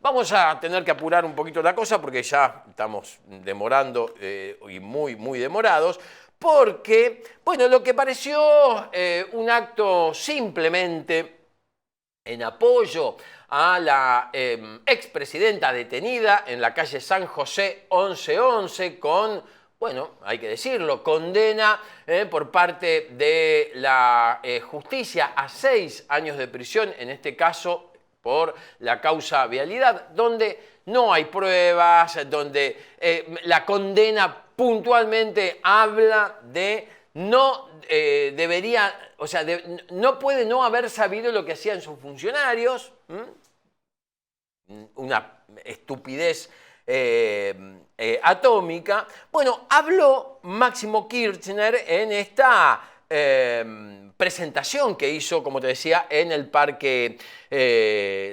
Vamos a tener que apurar un poquito la cosa porque ya estamos demorando y muy demorados. Porque, bueno, lo que pareció un acto simplemente en apoyo a la expresidenta detenida en la calle San José 1111 con, bueno, hay que decirlo, condena por parte de la justicia a 6 años de prisión, en este caso por la causa vialidad, donde no hay pruebas, donde la condena puntualmente habla de no debería, o sea, no puede no haber sabido lo que hacían sus funcionarios, una estupidez atómica. Bueno, habló Máximo Kirchner en esta presentación que hizo, como te decía, en el Parque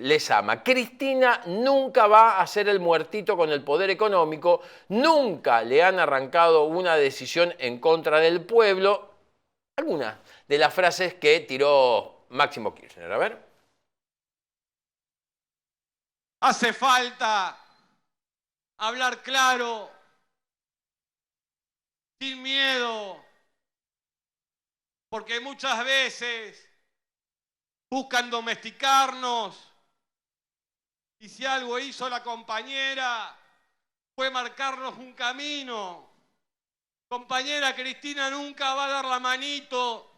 Lezama. Cristina nunca va a ser el muertito con el poder económico, nunca le han arrancado una decisión en contra del pueblo. Algunas de las frases que tiró Máximo Kirchner. A ver. Hace falta hablar claro, sin miedo, porque muchas veces buscan domesticarnos y si algo hizo la compañera fue marcarnos un camino. Compañera Cristina nunca va a dar la manito,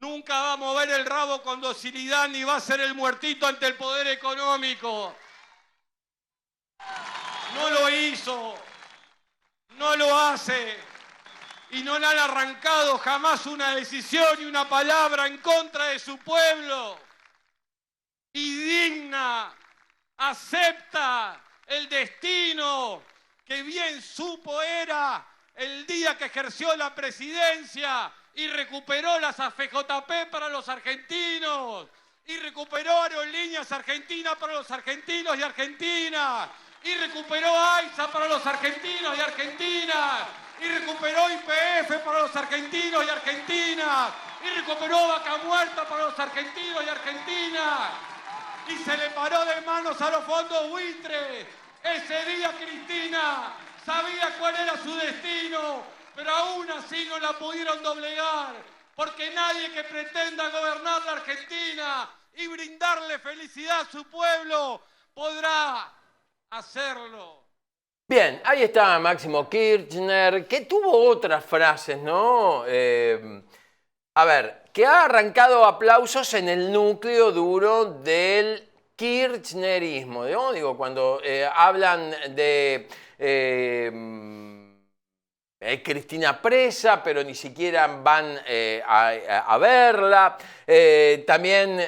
nunca va a mover el rabo con docilidad ni va a ser el muertito ante el poder económico. No lo hizo, no lo hace y no le han arrancado jamás una decisión y una palabra en contra de su pueblo. Y digna, acepta el destino que bien supo era el día que ejerció la presidencia y recuperó las AFJP para los argentinos y recuperó aerolíneas argentinas para los argentinos y argentinas y recuperó AISA para los argentinos y argentinas y recuperó YPF para los argentinos y argentinas y recuperó Vaca Muerta para los argentinos y argentinas y se le paró de manos a los fondos buitres. Ese día Cristina sabía cuál era su destino, pero aún así no la pudieron doblegar, porque nadie que pretenda gobernar la Argentina y brindarle felicidad a su pueblo podrá hacerlo. Bien, ahí está Máximo Kirchner, que tuvo otras frases, ¿no? A ver, que ha arrancado aplausos en el núcleo duro del kirchnerismo, ¿no? Digo, cuando hablan de Cristina presa, pero ni siquiera van a verla. También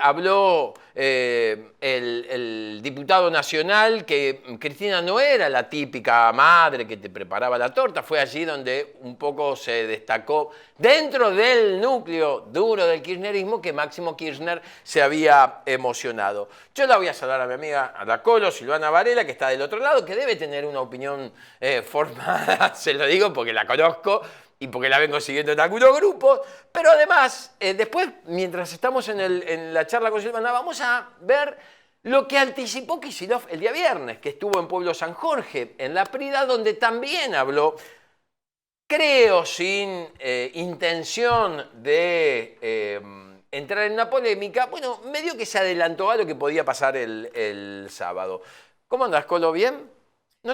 habló el diputado nacional que Cristina no era la típica madre que te preparaba la torta. Fue allí donde un poco se destacó dentro del núcleo duro del kirchnerismo que Máximo Kirchner se había emocionado. Yo la voy a saludar a mi amiga, a la Colo, Silvana Varela, que está del otro lado, que debe tener una opinión formada, se lo digo porque la conozco y porque la vengo siguiendo en algunos grupos, pero además, después, mientras estamos en la charla con Silvana, vamos a ver lo que anticipó Kicillof el día viernes, que estuvo en Pueblo San Jorge, en La Prida, donde también habló, creo sin intención de entrar en una polémica, bueno, medio que se adelantó a lo que podía pasar el sábado. ¿Cómo andás, Colo? ¿Bien?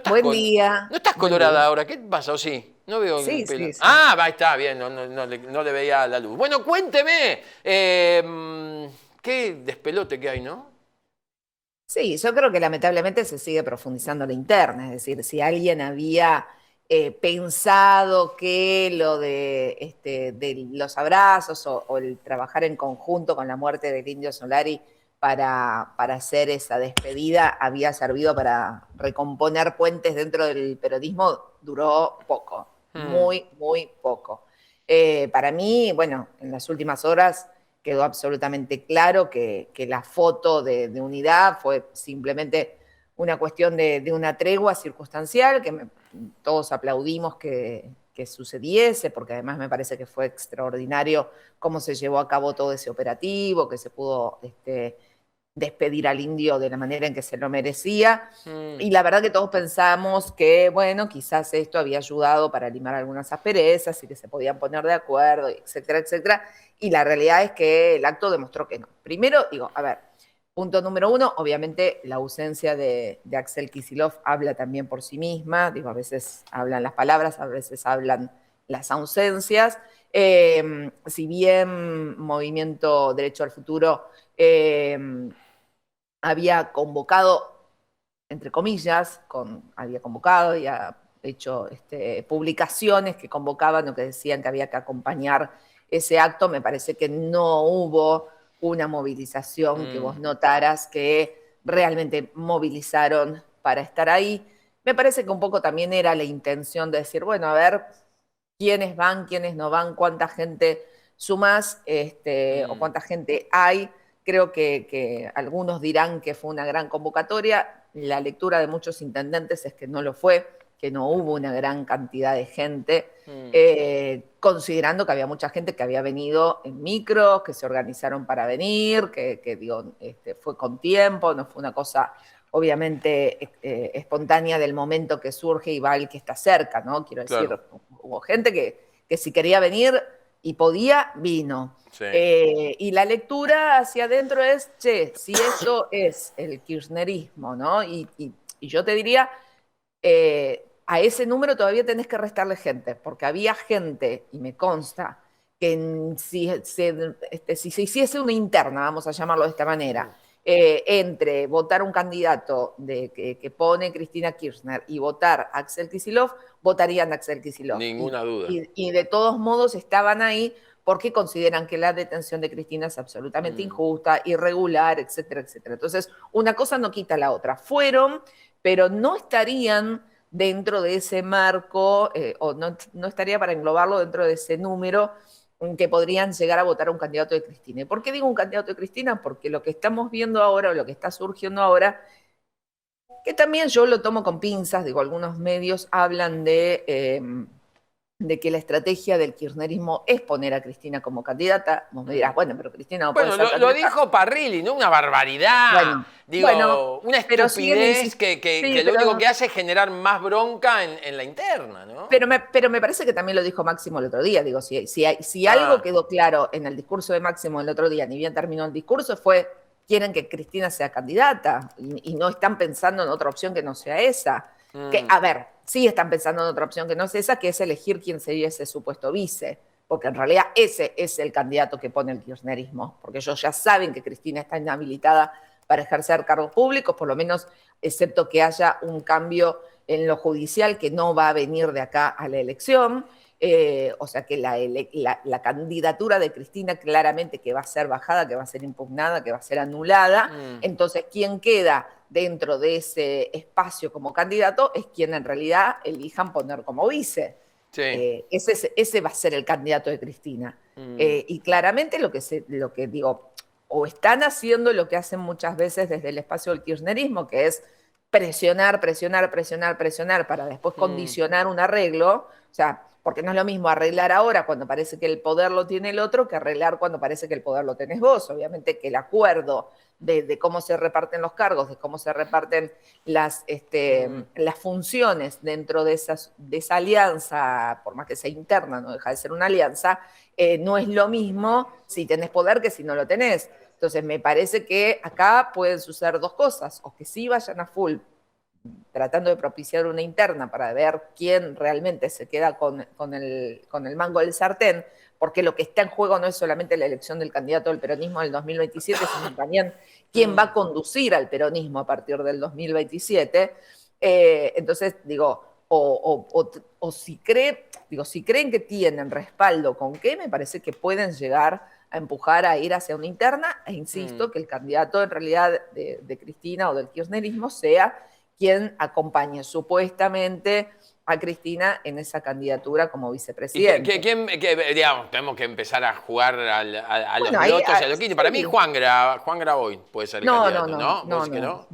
Buen día. ¿No estás Buen colorada día. ahora? ¿Qué pasa? ¿O sí? No veo el Sí, pelo. sí, sí. Ah, va, está bien, no le veía la luz. Bueno, cuénteme, qué despelote que hay, ¿no? Sí, yo creo que lamentablemente se sigue profundizando la interna, es decir, si alguien había pensado que lo de los abrazos o el trabajar en conjunto con la muerte del Indio Solari para hacer esa despedida había servido para recomponer puentes dentro del peronismo, duró poco, muy poco. Para mí, bueno, en las últimas horas quedó absolutamente claro que la foto de unidad fue simplemente una cuestión de una tregua circunstancial, que todos aplaudimos que sucediese, porque además me parece que fue extraordinario cómo se llevó a cabo todo ese operativo, que se pudo despedir al indio de la manera en que se lo merecía. Mm. Y la verdad que todos pensamos que, bueno, quizás esto había ayudado para limar algunas asperezas y que se podían poner de acuerdo, etcétera, etcétera. Y la realidad es que el acto demostró que no. Primero, digo, a ver, punto número uno, obviamente la ausencia de Axel Kicillof habla también por sí misma. Digo, a veces hablan las palabras, a veces hablan las ausencias. Si bien Movimiento Derecho al Futuro había convocado, entre comillas, había convocado y ha hecho publicaciones que convocaban o que decían que había que acompañar ese acto, me parece que no hubo una movilización que vos notaras que realmente movilizaron para estar ahí. Me parece que un poco también era la intención de decir, bueno, a ver, quiénes van, quiénes no van, cuánta gente sumás o cuánta gente hay. Creo que algunos dirán que fue una gran convocatoria. La lectura de muchos intendentes es que no lo fue, que no hubo una gran cantidad de gente, considerando que había mucha gente que había venido en micros, que se organizaron para venir, que digo, fue con tiempo, no fue una cosa obviamente espontánea del momento que surge y va el que está cerca, ¿no? Quiero decir, Claro. hubo gente que si quería venir y podía, vino. Sí. Y la lectura hacia adentro es, che, si esto es el kirchnerismo, ¿no? Y yo te diría, a ese número todavía tenés que restarle gente, porque había gente, y me consta, que si se hiciese una interna, vamos a llamarlo de esta manera, entre votar un candidato que pone Cristina Kirchner y votar a Axel Kicillof, votarían a Axel Kicillof. Ninguna duda. Y de todos modos estaban ahí porque consideran que la detención de Cristina es absolutamente injusta, irregular, etcétera, etcétera. Entonces, una cosa no quita la otra. Fueron, pero no estarían dentro de ese marco, o no estaría para englobarlo dentro de ese número que podrían llegar a votar a un candidato de Cristina. ¿Y por qué digo un candidato de Cristina? Porque lo que estamos viendo ahora, o lo que está surgiendo ahora, que también yo lo tomo con pinzas, digo, algunos medios hablan de que la estrategia del kirchnerismo es poner a Cristina como candidata. Vos me dirás, bueno, pero Cristina no puede Bueno, ser lo candidata. dijo Parrilli, ¿no? Una barbaridad. Bueno, Una pero siguen estupidez sí, que lo único que hace es generar más bronca en la interna, ¿no? pero me parece que también lo dijo Máximo el otro día. Digo, si algo quedó claro en el discurso de Máximo el otro día, ni bien terminó el discurso, fue quieren que Cristina sea candidata y no están pensando en otra opción que no sea esa. Que, a ver, sí están pensando en otra opción que no sea esa, que es elegir quién sería ese supuesto vice, porque en realidad ese es el candidato que pone el kirchnerismo, porque ellos ya saben que Cristina está inhabilitada para ejercer cargos públicos, por lo menos excepto que haya un cambio en lo judicial que no va a venir de acá a la elección. O sea que la candidatura de Cristina claramente que va a ser bajada, que va a ser impugnada, que va a ser anulada. Entonces, quien queda dentro de ese espacio como candidato es quien en realidad elijan poner como vice. Sí. Ese va a ser el candidato de Cristina. Y claramente lo que digo, o están haciendo lo que hacen muchas veces desde el espacio del kirchnerismo, que es presionar, presionar, presionar, presionar para después condicionar un arreglo. O sea, porque no es lo mismo arreglar ahora cuando parece que el poder lo tiene el otro que arreglar cuando parece que el poder lo tenés vos. Obviamente que el acuerdo de cómo se reparten los cargos, de cómo se reparten las funciones dentro de esa alianza, por más que sea interna, no deja de ser una alianza, no es lo mismo si tenés poder que si no lo tenés. Entonces me parece que acá pueden suceder dos cosas, o que sí vayan a full tratando de propiciar una interna para ver quién realmente se queda con el mango del sartén, porque lo que está en juego no es solamente la elección del candidato del peronismo del 2027, sino también quién va a conducir al peronismo a partir del 2027. Entonces, digo, si creen que tienen respaldo con qué, me parece que pueden llegar a empujar a ir hacia una interna, e insisto, que el candidato en realidad de Cristina o del kirchnerismo sea quien acompañe supuestamente a Cristina en esa candidatura como vicepresidente. Digamos, tenemos que empezar a jugar a los Bueno, ahí, lotos y a los quites. Para sí. mí, Juan Graboy puede ser el candidato, ¿no? ¿Vos decís que no?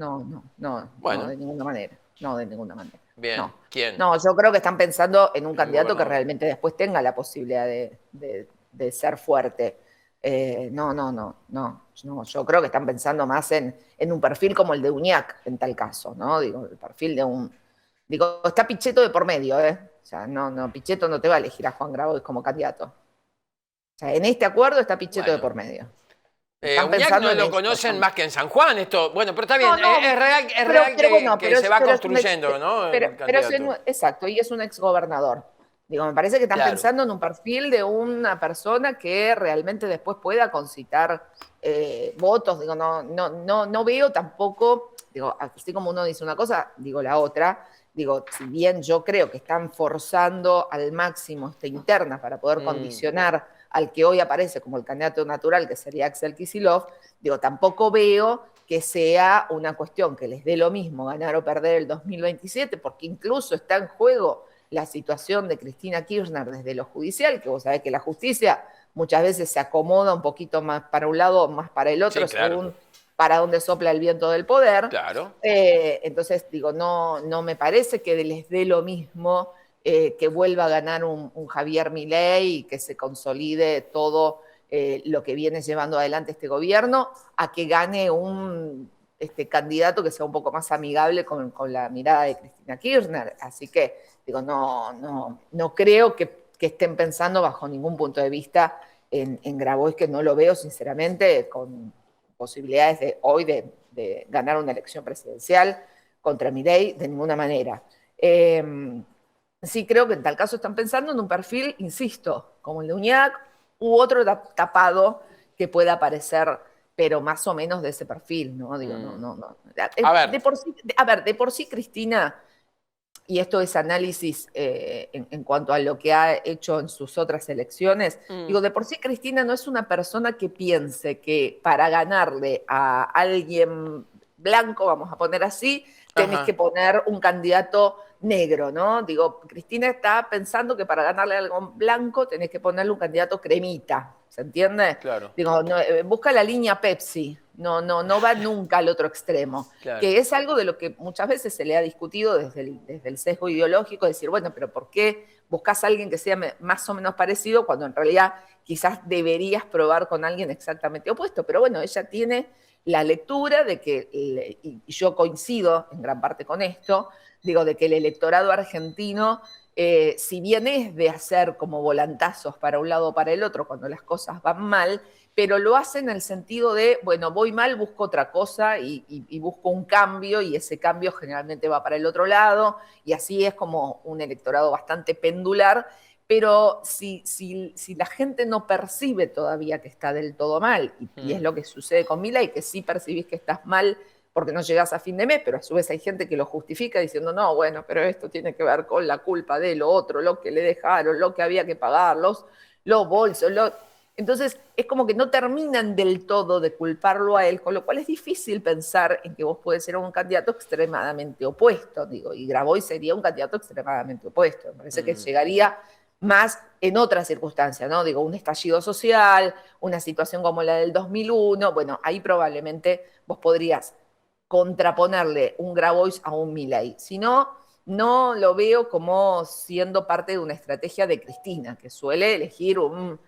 No, Bueno. de ninguna manera. No, de ninguna manera. Bien. No. ¿Quién? No, yo creo que están pensando en un El candidato que gobernador. realmente después tenga la posibilidad de ser fuerte. No, yo creo que están pensando más en un perfil como el de Uñac, en tal caso, ¿no? Digo, el perfil de un... Digo, está Pichetto de por medio, ¿eh? O sea, Pichetto no te va a elegir a Juan Grabois como candidato. O sea, en este acuerdo está Pichetto de Bueno. por medio. Están Uñac pensando no en lo esto. conocen más que en San Juan, esto. Bueno, pero está bien, No, no, es real pero bueno, que se va pero es un construyendo, ¿no? El candidato. exacto, y es un exgobernador. Digo, me parece que están Claro. pensando en un perfil de una persona que realmente después pueda concitar votos. Digo, no veo tampoco, digo, así como uno dice una cosa, digo la otra. Digo, si bien yo creo que están forzando al máximo esta interna para poder condicionar al que hoy aparece como el candidato natural, que sería Axel Kicillof, digo, tampoco veo que sea una cuestión que les dé lo mismo ganar o perder el 2027, porque incluso está en juego la situación de Cristina Kirchner desde lo judicial, que vos sabés que la justicia muchas veces se acomoda un poquito más para un lado o más para el Sí, otro, claro. según para dónde sopla el viento del poder. Claro. Entonces, digo, no me parece que les dé lo mismo que vuelva a ganar un Javier Milei y que se consolide todo lo que viene llevando adelante este gobierno, a que gane un candidato que sea un poco más amigable con la mirada de Cristina Kirchner. Así que, digo, no creo que estén pensando bajo ningún punto de vista en Grabois, que no lo veo, sinceramente, con posibilidades de hoy de ganar una elección presidencial contra Milei de ninguna manera. Sí creo que en tal caso están pensando en un perfil, insisto, como el de Uñac u otro tapado que pueda aparecer, pero más o menos de ese perfil, ¿no? Digo, no. A ver. De por sí, Cristina, y esto es análisis en cuanto a lo que ha hecho en sus otras elecciones, digo, de por sí Cristina no es una persona que piense que para ganarle a alguien blanco, vamos a poner así, tenés que poner un candidato negro, ¿no? Digo, Cristina está pensando que para ganarle a algo blanco tenés que ponerle un candidato cremita, ¿se entiende? Claro. Digo, busca la línea Pepsi, no va nunca al otro extremo. Claro. Que es algo de lo que muchas veces se le ha discutido desde el sesgo ideológico, decir, bueno, pero ¿por qué buscas a alguien que sea más o menos parecido cuando en realidad quizás deberías probar con alguien exactamente opuesto? Pero bueno, ella tiene la lectura de que, y yo coincido en gran parte con esto, digo, de que el electorado argentino, si bien es de hacer como volantazos para un lado o para el otro cuando las cosas van mal, pero lo hace en el sentido de, bueno, voy mal, busco otra cosa y busco un cambio, y ese cambio generalmente va para el otro lado, y así es como un electorado bastante pendular. Pero si la gente no percibe todavía que está del todo mal, y es lo que sucede con Milei, que sí percibís que estás mal porque no llegás a fin de mes, pero a su vez hay gente que lo justifica diciendo, no, bueno, pero esto tiene que ver con la culpa de lo otro, lo que le dejaron, lo que había que pagar, los bolsos, Entonces, es como que no terminan del todo de culparlo a él, con lo cual es difícil pensar en que vos podés ser un candidato extremadamente opuesto, digo, y Grabois sería un candidato extremadamente opuesto. Me parece que llegaría más en otras circunstancias, ¿no? Digo, un estallido social, una situación como la del 2001, bueno, ahí probablemente vos podrías contraponerle un Grabois a un Milei. Si no, no lo veo como siendo parte de una estrategia de Cristina, que suele elegir un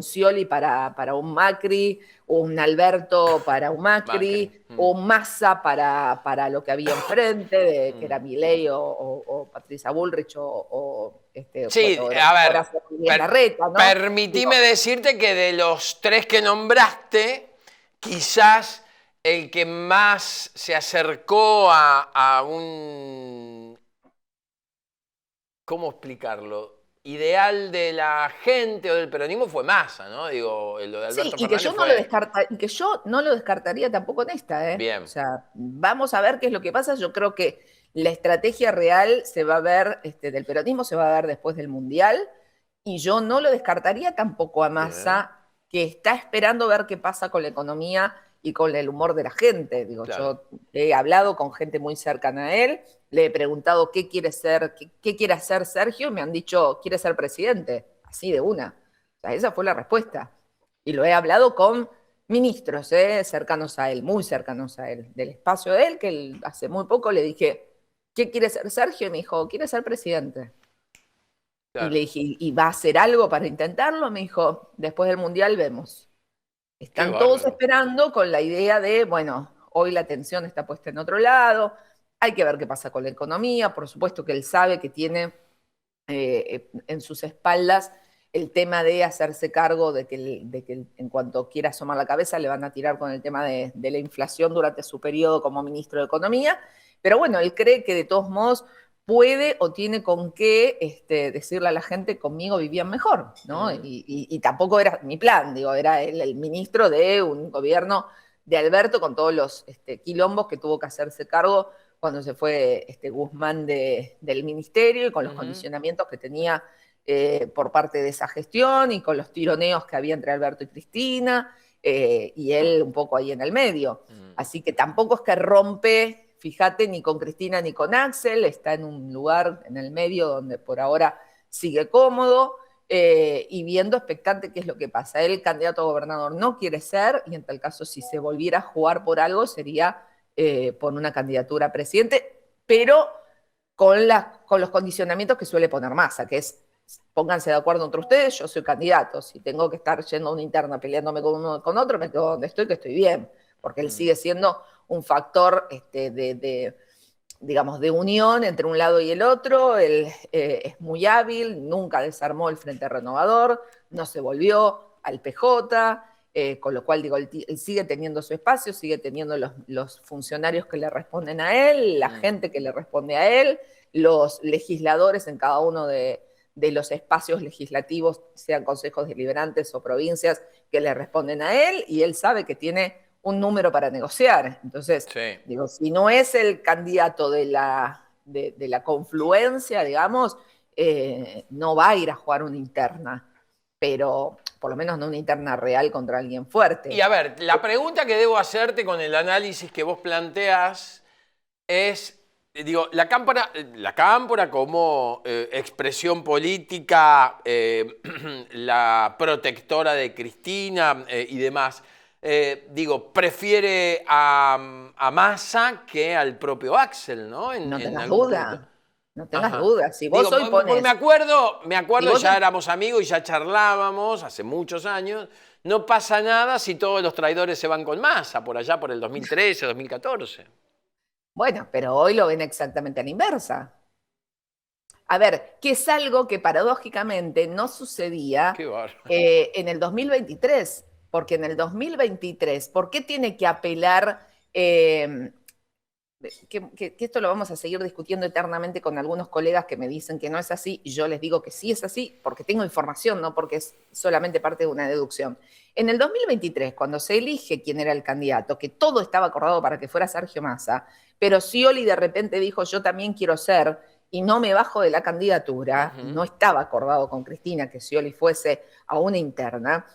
Scioli para un Macri, un Alberto para un Macri, o un Massa para lo que había enfrente, que era Milei o Patricia Bullrich Sí, a ver, Larreta, ¿no? permitime decirte que de los tres que nombraste, quizás el que más se acercó a un, ¿cómo explicarlo? Ideal de la gente o del peronismo fue Massa, ¿no? Digo, lo de Alberto Sí, y que yo no lo descartaría tampoco en esta, ¿eh? Bien. O sea, vamos a ver qué es lo que pasa. Yo creo que la estrategia real se va a ver, del peronismo se va a ver después del Mundial, y yo no lo descartaría tampoco a Massa, que está esperando ver qué pasa con la economía y con el humor de la gente. Digo, Claro. yo he hablado con gente muy cercana a él, le he preguntado qué quiere hacer Sergio, y me han dicho, quiere ser presidente, así de una. O sea, esa fue la respuesta. Y lo he hablado con ministros cercanos a él, muy cercanos a él, del espacio de él, que hace muy poco le dije, ¿qué quiere ser Sergio? Y me dijo, quiere ser presidente. Y Claro. le dije, ¿y va a hacer algo para intentarlo? Me dijo, después del Mundial vemos. Qué Están todos bárbaro. esperando con la idea de, bueno, hoy la atención está puesta en otro lado, hay que ver qué pasa con la economía, por supuesto que él sabe que tiene en sus espaldas el tema de hacerse cargo de que en cuanto quiera asomar la cabeza le van a tirar con el tema de la inflación durante su periodo como ministro de Economía, pero bueno, él cree que de todos modos puede o tiene con qué decirle a la gente conmigo vivían mejor, ¿no? Y tampoco era mi plan, digo, era el ministro de un gobierno de Alberto con todos los quilombos que tuvo que hacerse cargo cuando se fue Guzmán del ministerio y con los condicionamientos que tenía por parte de esa gestión y con los tironeos que había entre Alberto y Cristina y él un poco ahí en el medio. Así que tampoco es que rompe, fíjate, ni con Cristina ni con Axel, está en un lugar en el medio donde por ahora sigue cómodo. Y viendo expectante qué es lo que pasa. Él, candidato a gobernador, no quiere ser, y en tal caso, si se volviera a jugar por algo, sería por una candidatura a presidente, pero con los condicionamientos que suele poner Massa, que es pónganse de acuerdo entre ustedes, yo soy candidato, si tengo que estar yendo a una interna peleándome con uno con otro, me quedo donde estoy, que estoy bien, porque él sigue siendo un factor digamos, de unión entre un lado y el otro, él es muy hábil, nunca desarmó el Frente Renovador, no se volvió al PJ, con lo cual, digo, él sigue teniendo su espacio, sigue teniendo los funcionarios que le responden a él, la gente que le responde a él, los legisladores en cada uno de los espacios legislativos, sean consejos deliberantes o provincias, que le responden a él, y él sabe que tiene un número para negociar. Entonces, Sí. digo, si no es el candidato de la confluencia, digamos, no va a ir a jugar una interna, pero por lo menos no una interna real contra alguien fuerte. Y a ver, la pregunta que debo hacerte con el análisis que vos planteás es, digo, la cámpora como expresión política, la protectora de Cristina y demás, digo, prefiere a Massa que al propio Axel, ¿no? No En tengas algún duda. punto. No tengas Ajá. duda. Si vos Digo, hoy porque pones. me acuerdo, Si vos ya éramos amigos y ya charlábamos hace muchos años. No pasa nada si todos los traidores se van con Massa, por allá por el 2013, 2014. Bueno, pero hoy lo ven exactamente a la inversa. A ver, que es algo que paradójicamente no sucedía Qué bárbaro. en el 2023, porque en el 2023, ¿por qué tiene que apelar? Que esto lo vamos a seguir discutiendo eternamente con algunos colegas que me dicen que no es así, y yo les digo que sí es así, porque tengo información, no porque es solamente parte de una deducción. En el 2023, cuando se elige quién era el candidato, que todo estaba acordado para que fuera Sergio Massa, pero Scioli de repente dijo, yo también quiero ser, y no me bajo de la candidatura, no estaba acordado con Cristina que Scioli fuese a una interna.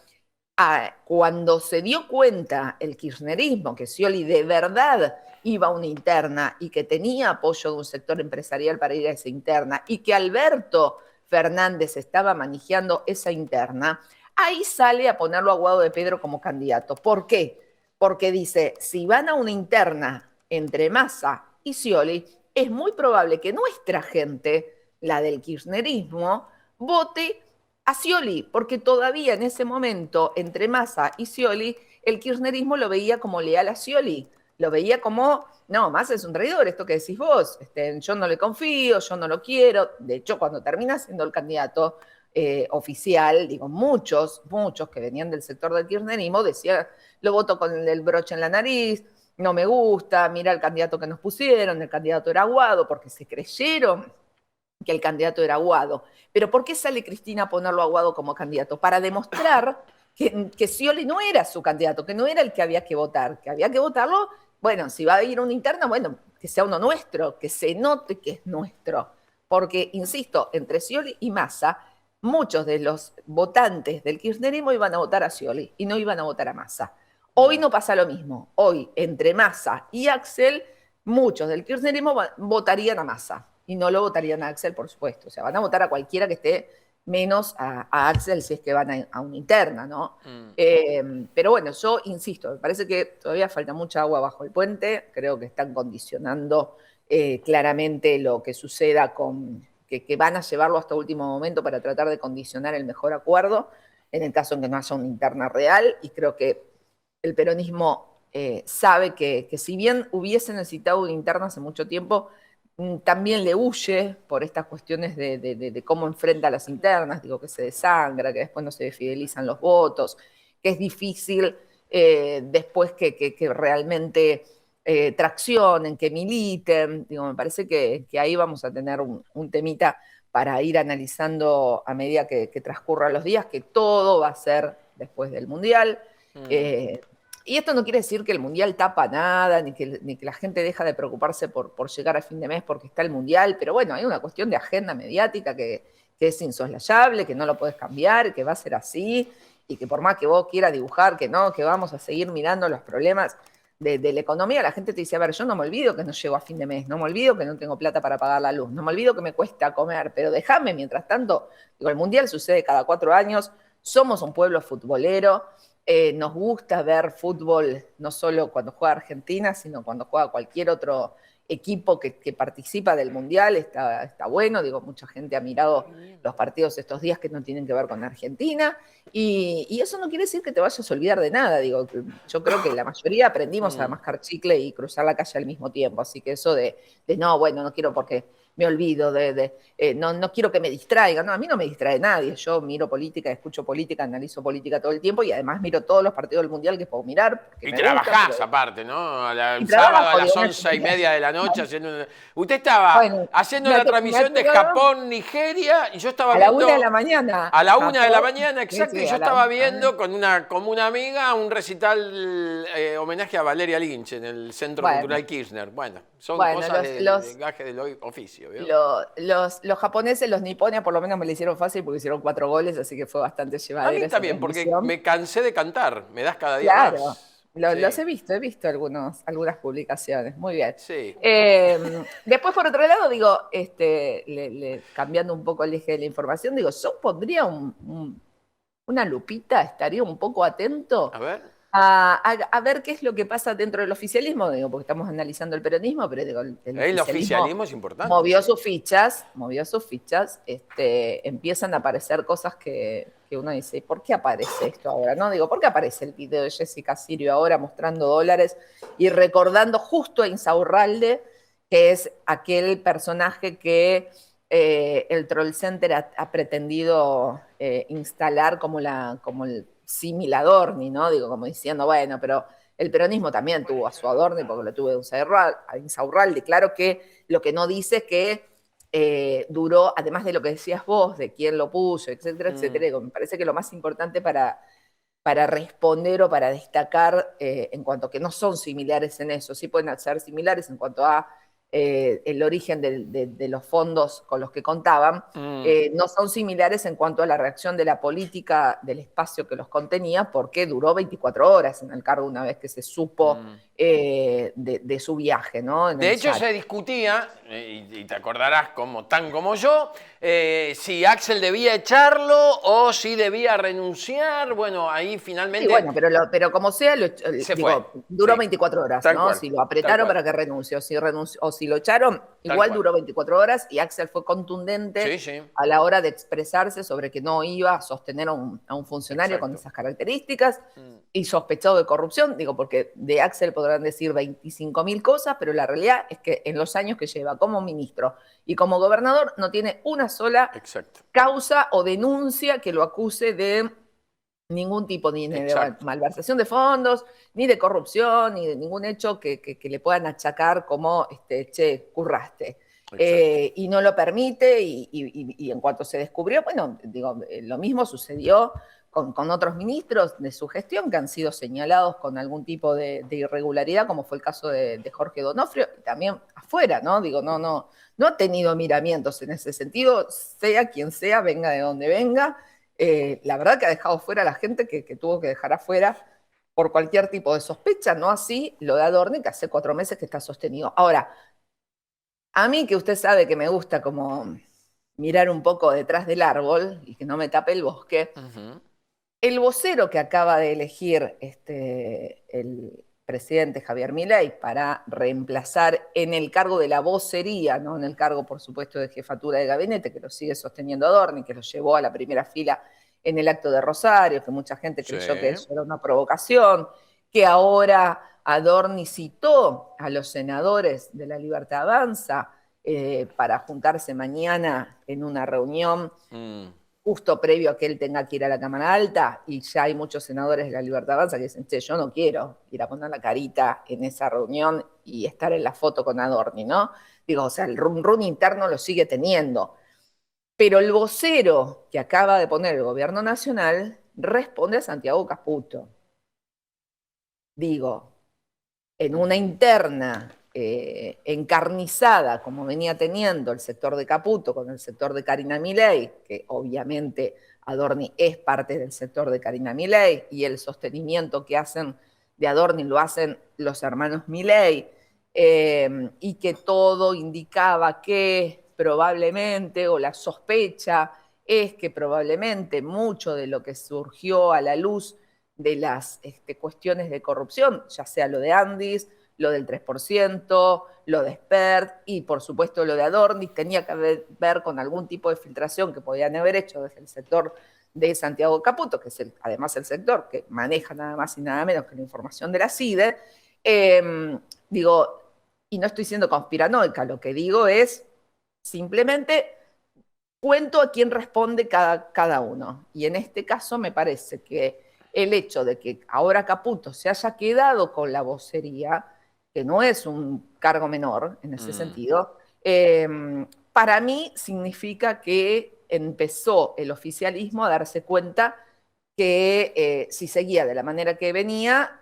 Cuando se dio cuenta el kirchnerismo que Scioli de verdad iba a una interna y que tenía apoyo de un sector empresarial para ir a esa interna y que Alberto Fernández estaba manejando esa interna, ahí sale a ponerlo a Guado de Pedro como candidato. ¿Por qué? Porque dice, si van a una interna entre Massa y Scioli, es muy probable que nuestra gente, la del kirchnerismo, vote a Scioli, porque todavía en ese momento, entre Massa y Scioli, el kirchnerismo lo veía como leal a Scioli, lo veía como, no, Massa es un traidor, esto que decís vos, yo no le confío, yo no lo quiero. De hecho, cuando termina siendo el candidato oficial, digo, muchos que venían del sector del kirchnerismo decían, lo voto con el broche en la nariz, no me gusta, mira el candidato que nos pusieron, el candidato era Aguado, porque se creyeron que el candidato era Aguado. Pero ¿por qué sale Cristina a ponerlo a Aguado como candidato? Para demostrar que Scioli no era su candidato, que no era el que había que votar, que había que votarlo, bueno, si va a ir a una interna, bueno, que sea uno nuestro, que se note que es nuestro. Porque, insisto, entre Scioli y Massa, muchos de los votantes del kirchnerismo iban a votar a Scioli y no iban a votar a Massa. Hoy no pasa lo mismo. Hoy, entre Massa y Axel, muchos del kirchnerismo votarían a Massa y no lo votarían a Axel, por supuesto. O sea, van a votar a cualquiera que esté menos a Axel si es que van a una interna, ¿no? Pero bueno, yo insisto, me parece que todavía falta mucha agua bajo el puente. Creo que están condicionando claramente lo que suceda con que van a llevarlo hasta último momento para tratar de condicionar el mejor acuerdo, en el caso en que no haya una interna real, y creo que el peronismo sabe que si bien hubiese necesitado una interna hace mucho tiempo, también le huye por estas cuestiones de cómo enfrenta las internas, digo que se desangra, que después no se fidelizan los votos, que es difícil después que realmente traccionen, que militen. Digo, me parece que ahí vamos a tener un temita para ir analizando a medida que transcurran los días, que todo va a ser después del Mundial. Y esto no quiere decir que el Mundial tapa nada, ni que la gente deja de preocuparse por llegar a fin de mes porque está el Mundial, pero bueno, hay una cuestión de agenda mediática que es insoslayable, que no lo puedes cambiar, que va a ser así, y que por más que vos quieras dibujar que no, que vamos a seguir mirando los problemas de la economía, la gente te dice, a ver, yo no me olvido que no llego a fin de mes, no me olvido que no tengo plata para pagar la luz, no me olvido que me cuesta comer, pero déjame, mientras tanto, digo, el Mundial sucede cada 4 años, somos un pueblo futbolero, nos gusta ver fútbol no solo cuando juega Argentina, sino cuando juega cualquier otro equipo que participa del Mundial, está bueno, digo, mucha gente ha mirado los partidos estos días que no tienen que ver con Argentina, y eso no quiere decir que te vayas a olvidar de nada, digo, yo creo que la mayoría aprendimos a mascar chicle y cruzar la calle al mismo tiempo, así que eso de no, bueno, no quiero porque me olvido, no quiero que me distraigan, no, a mí no me distrae nadie, yo miro política, escucho política, analizo política todo el tiempo y además miro todos los partidos del Mundial que puedo mirar. Y trabajás aparte, ¿no? El sábado a las 11:30 de la noche haciendo... Usted estaba haciendo la transmisión de Japón-Nigeria y yo estaba viendo... A la 1 de la mañana. A la 1 de la mañana, exacto, y yo estaba viendo con una amiga un recital homenaje a Valeria Lynch en el Centro Cultural Kirchner. Bueno, son cosas del gaje del oficio. Los japoneses, los nipones, por lo menos me lo hicieron fácil porque hicieron 4 goles, así que fue bastante llevadero. A mí también, porque me cansé de cantar, me das cada día más. Los he visto algunas publicaciones, muy bien. Sí. Después, por otro lado, digo, cambiando un poco el eje de la información, digo, yo pondría una lupita, estaría un poco atento A ver. a ver qué es lo que pasa dentro del oficialismo, digo, porque estamos analizando el peronismo, pero digo, el oficialismo es importante. Movió sus fichas, empiezan a aparecer cosas que uno dice, ¿por qué aparece esto ahora? No, digo, ¿por qué aparece el video de Jessica Sirio ahora mostrando dólares y recordando justo a Insaurralde, que es aquel personaje que el Troll Center ha pretendido instalar como el símil Adorni, ¿no? Digo, como diciendo, bueno, pero el peronismo también tuvo a su Adorni porque lo tuvo a Insaurralde. Claro que lo que no dice es que duró, además de lo que decías vos, de quién lo puso, etcétera, etcétera. Digo, me parece que lo más importante para responder o para destacar en cuanto a que no son similares en eso, sí pueden ser similares en cuanto a el origen de los fondos con los que contaban, no son similares en cuanto a la reacción de la política del espacio que los contenía, porque duró 24 horas en el cargo una vez que se supo de su viaje, ¿no? De hecho, se discutía, y te acordarás como yo, si Axel debía echarlo o si debía renunciar. Bueno, ahí finalmente... Sí, bueno, pero como sea, duró 24 horas, tal ¿no? cual, si lo apretaron para que renuncie, o si lo echaron, igual duró 24 horas y Axel fue contundente a la hora de expresarse sobre que no iba a sostener a un funcionario con esas características y sospechado de corrupción. Digo, porque de Axel podrán decir 25.000 cosas, pero la realidad es que en los años que lleva como ministro y como gobernador no tiene una sola causa o denuncia que lo acuse de ningún tipo ni de malversación de fondos, ni de corrupción, ni de ningún hecho que le puedan achacar como, che, curraste. Y no lo permite, y en cuanto se descubrió, bueno, digo, lo mismo sucedió con otros ministros de su gestión que han sido señalados con algún tipo de irregularidad, como fue el caso de Jorge Donofrio, y también afuera, ¿no? Digo, no ha tenido miramientos en ese sentido, sea quien sea, venga de donde venga. La verdad que ha dejado fuera a la gente que tuvo que dejar afuera por cualquier tipo de sospecha, no así lo de Adorni, que hace 4 meses que está sostenido. Ahora, a mí que usted sabe que me gusta como mirar un poco detrás del árbol y que no me tape el bosque, el vocero que acaba de elegir el expresidente Javier Milei para reemplazar en el cargo de la vocería, no en el cargo, por supuesto, de jefatura de gabinete, que lo sigue sosteniendo Adorni, que lo llevó a la primera fila en el acto de Rosario, que mucha gente creyó que eso era una provocación, que ahora Adorni citó a los senadores de La Libertad Avanza para juntarse mañana en una reunión justo previo a que él tenga que ir a la Cámara Alta, y ya hay muchos senadores de La Libertad Avanza que dicen, che, yo no quiero ir a poner la carita en esa reunión y estar en la foto con Adorni, ¿no? Digo, o sea, el run interno lo sigue teniendo. Pero el vocero que acaba de poner el gobierno nacional responde a Santiago Caputo. Digo, en una interna encarnizada, como venía teniendo el sector de Caputo con el sector de Carina Milei, que obviamente Adorni es parte del sector de Carina Milei, y el sostenimiento que hacen de Adorni lo hacen los hermanos Milei, y que todo indicaba que probablemente, o la sospecha es que probablemente mucho de lo que surgió a la luz de las cuestiones de corrupción, ya sea lo de Andis, lo del 3%, lo de Spert y por supuesto lo de Adorni, tenía que ver con algún tipo de filtración que podían haber hecho desde el sector de Santiago Caputo, que es además el sector que maneja nada más y nada menos que la información de la CIDE. Digo, y no estoy siendo conspiranoica, lo que digo es simplemente cuento a quién responde cada uno. Y en este caso me parece que el hecho de que ahora Caputo se haya quedado con la vocería, que no es un cargo menor en ese sentido, para mí significa que empezó el oficialismo a darse cuenta que si seguía de la manera que venía,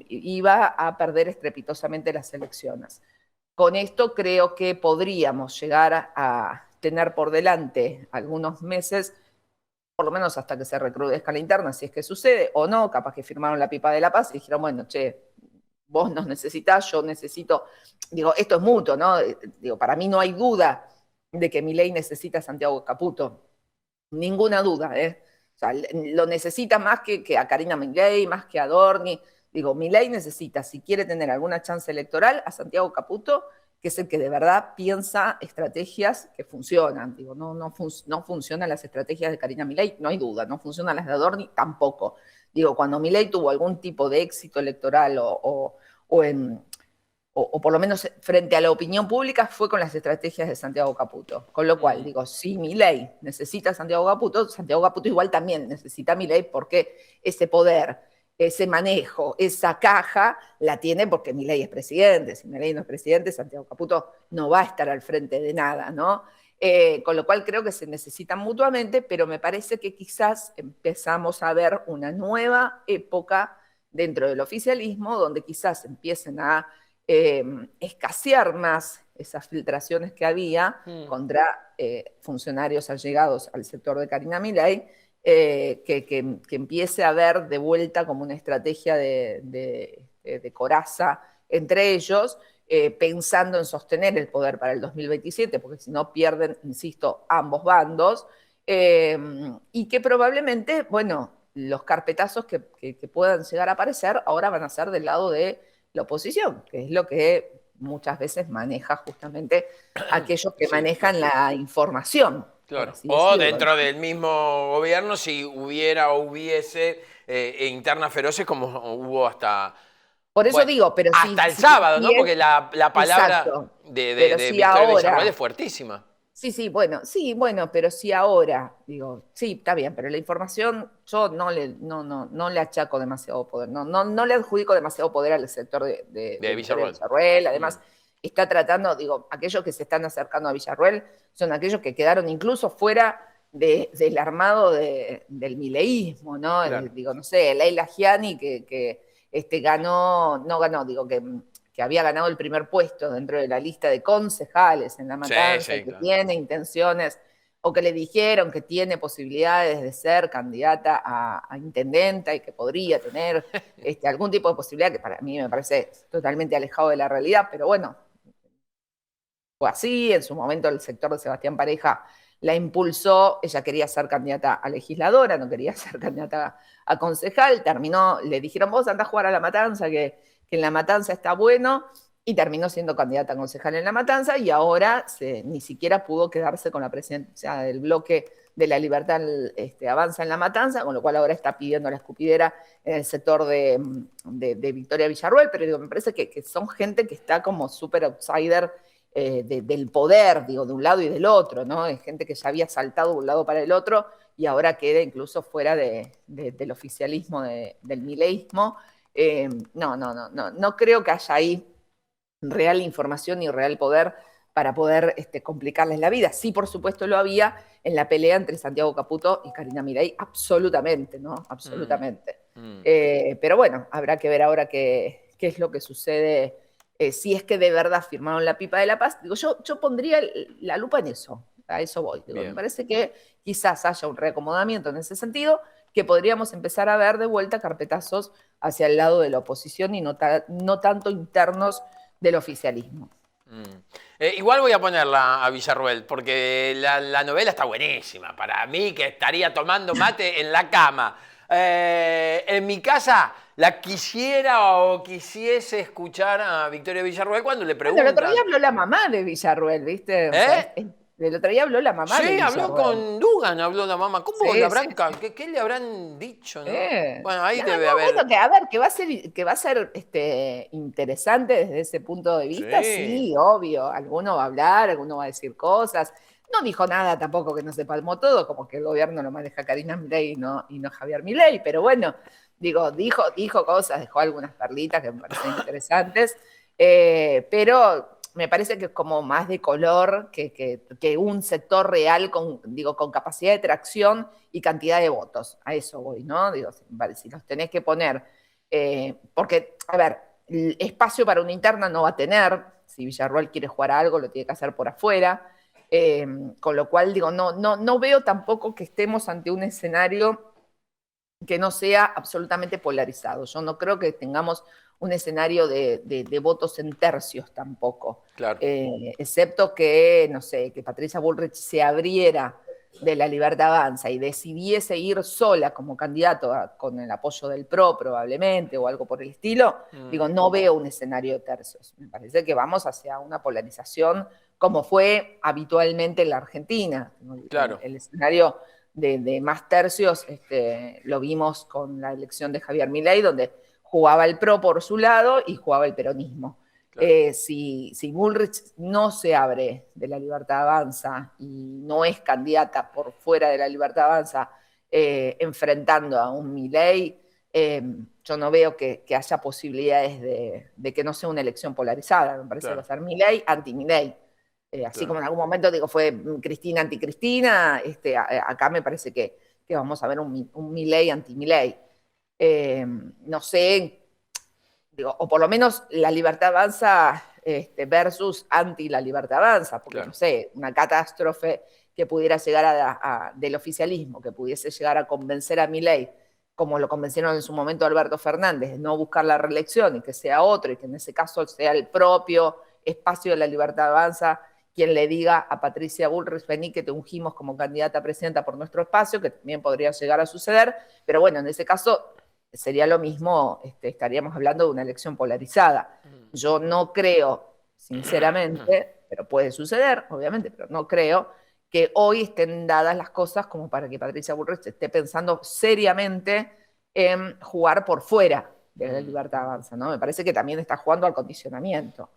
iba a perder estrepitosamente las elecciones. Con esto creo que podríamos llegar a tener por delante algunos meses, por lo menos hasta que se recrudezca la interna, si es que sucede, o no, capaz que firmaron la pipa de la paz y dijeron, bueno, che, vos nos necesitás, yo necesito, digo, esto es mutuo, ¿no? Digo, para mí no hay duda de que Milei necesita a Santiago Caputo, ninguna duda, ¿eh? O sea, lo necesita más que a Carina Milei, más que a Adorni. Digo, Milei necesita, si quiere tener alguna chance electoral, a Santiago Caputo, que es el que de verdad piensa estrategias que funcionan. Digo, no funcionan las estrategias de Carina Milei, no hay duda, no funcionan las de Adorni tampoco. Digo, cuando Milei tuvo algún tipo de éxito electoral o por lo menos frente a la opinión pública, fue con las estrategias de Santiago Caputo. Con lo cual, digo, si Milei necesita a Santiago Caputo igual también necesita a Milei, porque ese poder, ese manejo, esa caja, la tiene porque Milei es presidente. Si Milei no es presidente, Santiago Caputo no va a estar al frente de nada, ¿no? Con lo cual creo que se necesitan mutuamente, pero me parece que quizás empezamos a ver una nueva época dentro del oficialismo, donde quizás empiecen a escasear más esas filtraciones que había contra funcionarios allegados al sector de Carina Milei, que empiece a ver de vuelta como una estrategia de coraza entre ellos, pensando en sostener el poder para el 2027, porque si no pierden, insisto, ambos bandos, y que probablemente, bueno, los carpetazos que puedan llegar a aparecer ahora van a ser del lado de la oposición, que es lo que muchas veces maneja justamente aquellos que manejan la información. Claro. O dentro del mismo gobierno, si hubiera o hubiese internas feroces como hubo hasta... Por eso digo, pero hasta el sábado, ¿no? Porque la palabra de Victoria Villarroel es fuertísima. Sí, bueno, pero si ahora, digo, sí, está bien, pero la información yo no le achaco demasiado poder, no le adjudico demasiado poder al sector de Villarroel. Además, está tratando, digo, aquellos que se están acercando a Villarroel son aquellos que quedaron incluso fuera del armado del mileísmo, ¿no? Claro. Digo, no sé, Leila Gianni que que había ganado el primer puesto dentro de la lista de concejales en La Matanza, y que tiene intenciones, o que le dijeron que tiene posibilidades de ser candidata a intendenta y que podría tener algún tipo de posibilidad, que para mí me parece totalmente alejado de la realidad, pero bueno, fue así. En su momento el sector de Sebastián Pareja la impulsó, ella quería ser candidata a legisladora, no quería ser candidata a concejal, terminó, le dijeron, vos andás a jugar a La Matanza, que que en La Matanza está bueno, y terminó siendo candidata a concejal en La Matanza, y ahora ni siquiera pudo quedarse con la presidencia del bloque de La Libertad Avanza en La Matanza, con lo cual ahora está pidiendo la escupidera en el sector de Victoria Villarruel, pero digo, me parece que son gente que está como súper outsider del poder, digo, de un lado y del otro, ¿no? Es gente que ya había saltado de un lado para el otro y ahora queda incluso fuera del oficialismo, del mileísmo. No creo que haya ahí real información ni real poder para poder complicarles la vida. Sí, por supuesto, lo había en la pelea entre Santiago Caputo y Karina Milei, absolutamente, ¿no? Absolutamente. Pero bueno, habrá que ver ahora qué es lo que sucede, si es que de verdad firmaron la pipa de la paz. Digo, yo pondría la lupa en eso, a eso voy. Digo, me parece que quizás haya un reacomodamiento en ese sentido, que podríamos empezar a ver de vuelta carpetazos hacia el lado de la oposición y no tanto internos del oficialismo. Igual voy a ponerla a Villarruel, porque la novela está buenísima. Para mí, que estaría tomando mate en la cama. En mi casa la quisiera o quisiese escuchar a Victoria Villarruel cuando le preguntan. El otro día habló la mamá de Villarruel, ¿viste? O sea, el otro día habló la mamá de Villarruel. Sí, habló con Dugan, habló la mamá. ¿Cómo le habrán, ¿qué le habrán dicho? ¿No? Bueno, ahí debe haber. Bueno, que va a ser interesante desde ese punto de vista, sí, obvio. Alguno va a hablar, alguno va a decir cosas. No dijo nada tampoco que no se palmó todo, como que el gobierno lo maneja Karina Milei y no Javier Milei, pero bueno, digo, dijo cosas, dejó algunas perlitas que me parecen interesantes, pero me parece que es como más de color que un sector real con capacidad de tracción y cantidad de votos. A eso voy, ¿no? Digo, si los tenés que poner, porque, a ver, el espacio para una interna no va a tener, si Villarruel quiere jugar a algo lo tiene que hacer por afuera, con lo cual, digo, no veo tampoco que estemos ante un escenario que no sea absolutamente polarizado. Yo no creo que tengamos un escenario de votos en tercios tampoco. Claro. Excepto que, no sé, que Patricia Bullrich se abriera de La Libertad Avanza y decidiese ir sola como candidato con el apoyo del PRO probablemente o algo por el estilo, digo, no veo un escenario de tercios. Me parece que vamos hacia una polarización como fue habitualmente en la Argentina. Claro. El escenario de más tercios lo vimos con la elección de Javier Milei, donde jugaba el PRO por su lado y jugaba el peronismo. Claro. Si Bullrich no se abre de La Libertad Avanza y no es candidata por fuera de La Libertad Avanza enfrentando a un Milei, yo no veo que haya posibilidades de que no sea una elección polarizada. Me parece que va a ser Milei anti-Milei. Así como en algún momento fue Cristina anti-Cristina, acá me parece que vamos a ver un Milei anti-Milei. No sé, o por lo menos La Libertad Avanza versus anti-La Libertad Avanza, porque no sé, una catástrofe que pudiera llegar del oficialismo, que pudiese llegar a convencer a Milei, como lo convencieron en su momento Alberto Fernández, de no buscar la reelección y que sea otro, y que en ese caso sea el propio espacio de La Libertad Avanza quien le diga a Patricia Bullrich, vení que te ungimos como candidata a presidenta por nuestro espacio, que también podría llegar a suceder, pero bueno, en ese caso sería lo mismo, estaríamos hablando de una elección polarizada. Yo no creo, sinceramente, pero puede suceder, obviamente, pero no creo que hoy estén dadas las cosas como para que Patricia Bullrich esté pensando seriamente en jugar por fuera de La Libertad Avanza, ¿no? Me parece que también está jugando al condicionamiento.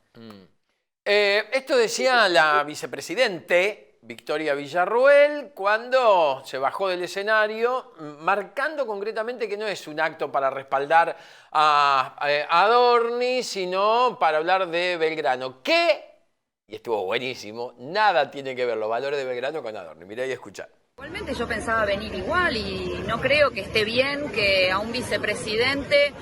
Esto decía la vicepresidente Victoria Villarruel cuando se bajó del escenario, marcando concretamente que no es un acto para respaldar a Adorni, sino para hablar de Belgrano. Que, y estuvo buenísimo, nada tiene que ver los valores de Belgrano con Adorni. Mirá y escuchá. Igualmente yo pensaba venir igual y no creo que esté bien que a un vicepresidente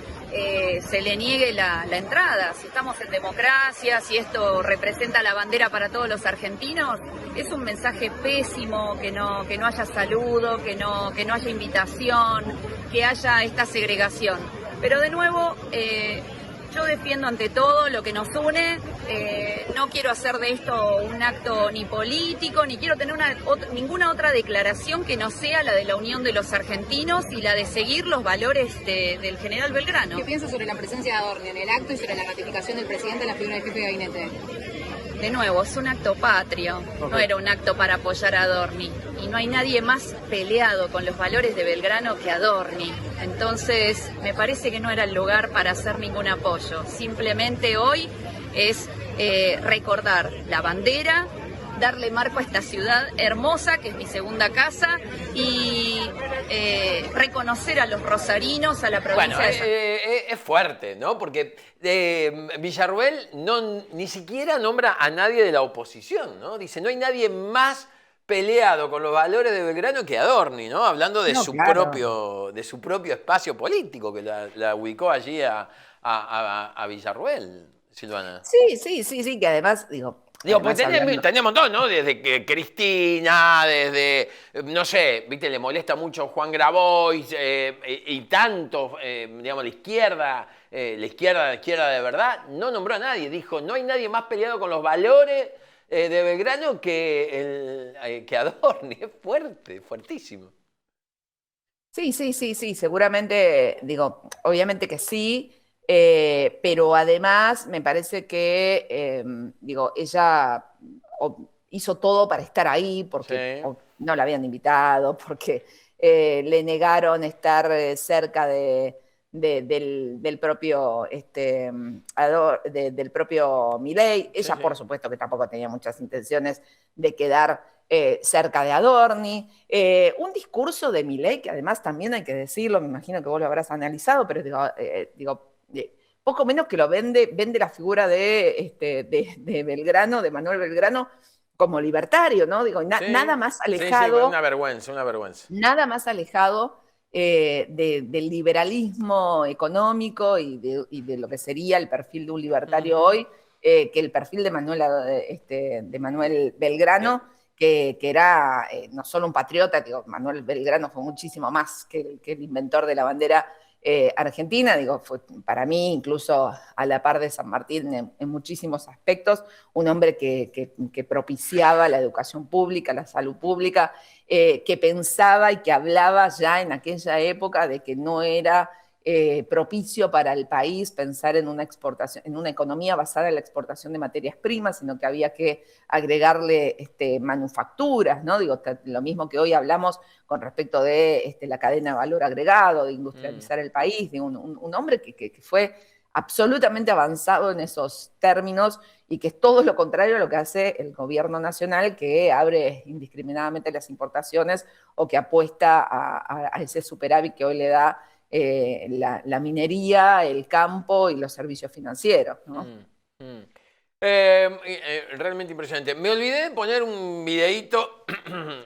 se le niegue la entrada. Si estamos en democracia, si esto representa la bandera para todos los argentinos, es un mensaje pésimo que no haya saludo, que no haya invitación, que haya esta segregación. Pero de nuevo, Yo defiendo ante todo lo que nos une, no quiero hacer de esto un acto ni político, ni quiero tener ninguna otra declaración que no sea la de la unión de los argentinos y la de seguir los valores del general Belgrano. ¿Qué piensa sobre la presencia de Adorni en el acto y sobre la ratificación del presidente en la figura del jefe de gabinete? De nuevo, es un acto patrio, no era un acto para apoyar a Adorni. Y no hay nadie más peleado con los valores de Belgrano que Adorni. Entonces, me parece que no era el lugar para hacer ningún apoyo. Simplemente hoy es recordar la bandera, darle marco a esta ciudad hermosa, que es mi segunda casa, y reconocer a los rosarinos, a la provincia de es fuerte, ¿no? Porque Villarruel ni siquiera nombra a nadie de la oposición, ¿no? Dice, no hay nadie más peleado con los valores de Belgrano que Adorni, ¿no? Hablando de su propio espacio político, que la ubicó allí a Villarruel, Silvana. Sí, que además, digo, pues tenía un montón, ¿no? Desde que Cristina, desde, no sé, viste, le molesta mucho Juan Grabois y tanto, digamos, la izquierda de verdad, no nombró a nadie. Dijo, no hay nadie más peleado con los valores de Belgrano que Adorni. Es fuerte, fuertísimo. Sí, seguramente, digo, obviamente que sí. Pero además me parece que, digo, ella hizo todo para estar ahí porque no la habían invitado, porque le negaron estar cerca del propio del propio Milei. Ella, por supuesto, que tampoco tenía muchas intenciones de quedar cerca de Adorni. Un discurso de Milei que además también hay que decirlo, me imagino que vos lo habrás analizado, pero digo poco menos que lo vende la figura de Belgrano, de Manuel Belgrano, como libertario, ¿no? Digo, nada más alejado. Sí, una vergüenza. Nada más alejado del liberalismo económico y de lo que sería el perfil de un libertario hoy, que el perfil de Manuel Belgrano, que era no solo un patriota, digo, Manuel Belgrano fue muchísimo más que el inventor de la bandera argentina, digo, fue para mí incluso a la par de San Martín en muchísimos aspectos, un hombre que propiciaba la educación pública, la salud pública, que pensaba y que hablaba ya en aquella época de que no era propicio para el país pensar en una exportación, en una economía basada en la exportación de materias primas, sino que había que agregarle manufacturas, ¿no? Digo, lo mismo que hoy hablamos con respecto de la cadena de valor agregado, de industrializar el país, de un hombre que fue absolutamente avanzado en esos términos y que es todo lo contrario a lo que hace el gobierno nacional, que abre indiscriminadamente las importaciones o que apuesta a ese superávit que hoy le da la minería, el campo y los servicios financieros, ¿no? Realmente impresionante. Me olvidé de poner un videíto,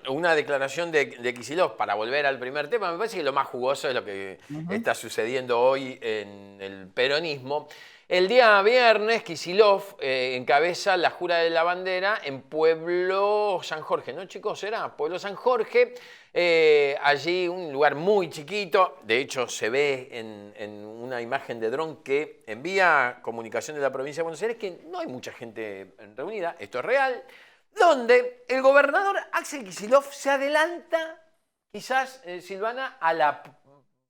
una declaración de Kicillof para volver al primer tema. Me parece que lo más jugoso es lo que está sucediendo hoy en el peronismo. El día viernes, Kicillof encabeza la jura de la bandera en Pueblo San Jorge, ¿no, chicos? ¿Era? Pueblo San Jorge. Allí un lugar muy chiquito, de hecho se ve en una imagen de dron que envía Comunicación de la Provincia de Buenos Aires que no hay mucha gente reunida, esto es real, donde el gobernador Axel Kicillof se adelanta, quizás, Silvana, a la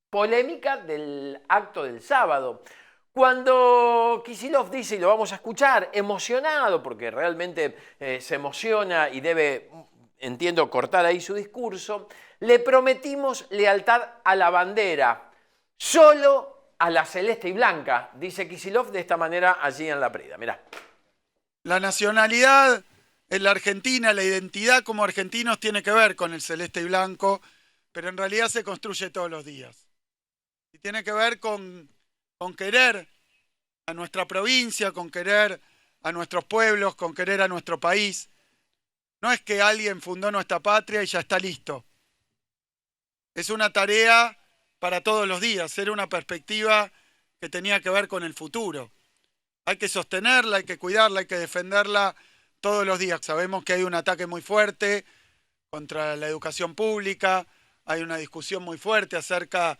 polémica del acto del sábado. Cuando Kicillof dice, y lo vamos a escuchar, emocionado, porque realmente se emociona y debe, entiendo, cortar ahí su discurso, le prometimos lealtad a la bandera, solo a la celeste y blanca, dice Kicillof de esta manera allí en La Prida. Mirá. La nacionalidad en la Argentina, la identidad como argentinos tiene que ver con el celeste y blanco, pero en realidad se construye todos los días. Y tiene que ver con querer a nuestra provincia, con querer a nuestros pueblos, con querer a nuestro país. No es que alguien fundó nuestra patria y ya está listo. Es una tarea para todos los días, era una perspectiva que tenía que ver con el futuro. Hay que sostenerla, hay que cuidarla, hay que defenderla todos los días. Sabemos que hay un ataque muy fuerte contra la educación pública, hay una discusión muy fuerte acerca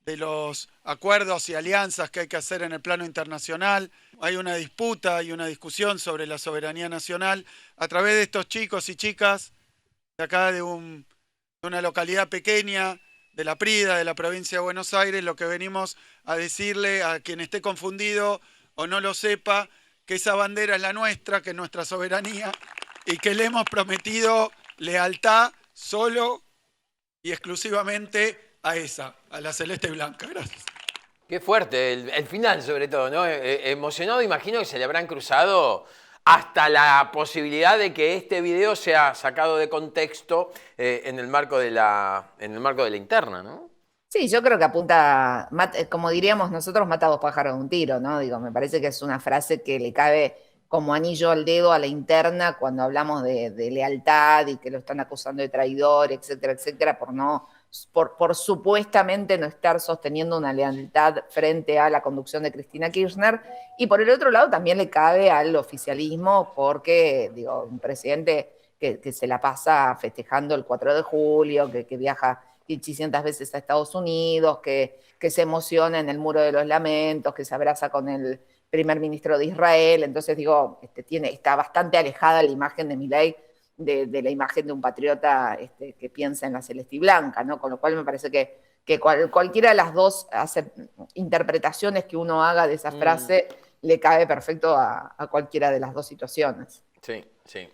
de los acuerdos y alianzas que hay que hacer en el plano internacional. Hay una disputa y una discusión sobre la soberanía nacional a través de estos chicos y chicas de acá de una localidad pequeña, de La Prida, de la provincia de Buenos Aires. Lo que venimos a decirle a quien esté confundido o no lo sepa, que esa bandera es la nuestra, que es nuestra soberanía, y que le hemos prometido lealtad solo y exclusivamente a esa, a la celeste y blanca. Gracias. Qué fuerte, el final sobre todo, ¿no? Emocionado, imagino que se le habrán cruzado hasta la posibilidad de que este video sea sacado de contexto en el marco de la interna, ¿no? Sí, yo creo que apunta, como diríamos nosotros, mata a dos pájaros de un tiro, ¿no? Digo, me parece que es una frase que le cabe como anillo al dedo a la interna cuando hablamos de lealtad y que lo están acusando de traidor, etcétera, etcétera, por supuestamente no estar sosteniendo una lealtad frente a la conducción de Cristina Kirchner. Y por el otro lado también le cabe al oficialismo porque, digo, un presidente que se la pasa festejando el 4 de julio, que viaja 800 veces a Estados Unidos, que se emociona en el Muro de los Lamentos, que se abraza con el primer ministro de Israel. Entonces, digo, está bastante alejada la imagen de Milei de la imagen de un patriota que piensa en la celeste y blanca, ¿no? Con lo cual me parece que cualquiera de las dos interpretaciones que uno haga de esa frase le cabe perfecto a cualquiera de las dos situaciones. Sí, sí.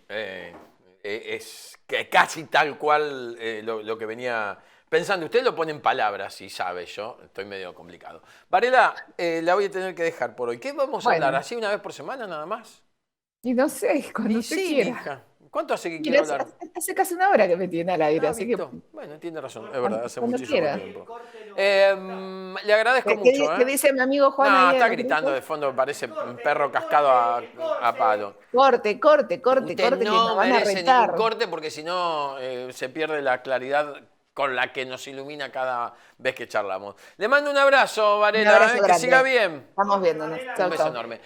Es que casi tal cual lo que venía pensando. Usted lo pone en palabras y sabe, yo estoy medio complicado. Varela, la voy a tener que dejar por hoy. ¿Qué vamos a hablar? ¿Así una vez por semana nada más? Y no sé, cuando usted quiera. Hija. ¿Cuánto hace que quiero hablar? Hace casi una hora que me tiene al aire, así que... Bueno, tiene razón, es verdad, hace cuando muchísimo quiera. tiempo. Le agradezco mucho. ¿Qué dice mi amigo Juan? No, ahí está en el gritando grupo? de fondo, parece un perro cascado a palo. Corte, Usted que nos no van a merece retar. ningún corte porque si no se pierde la claridad con la que nos ilumina cada vez que charlamos. Le mando un abrazo, Varela, Un abrazo que grande. siga bien. Estamos viéndonos. Un Chau, beso chau. enorme.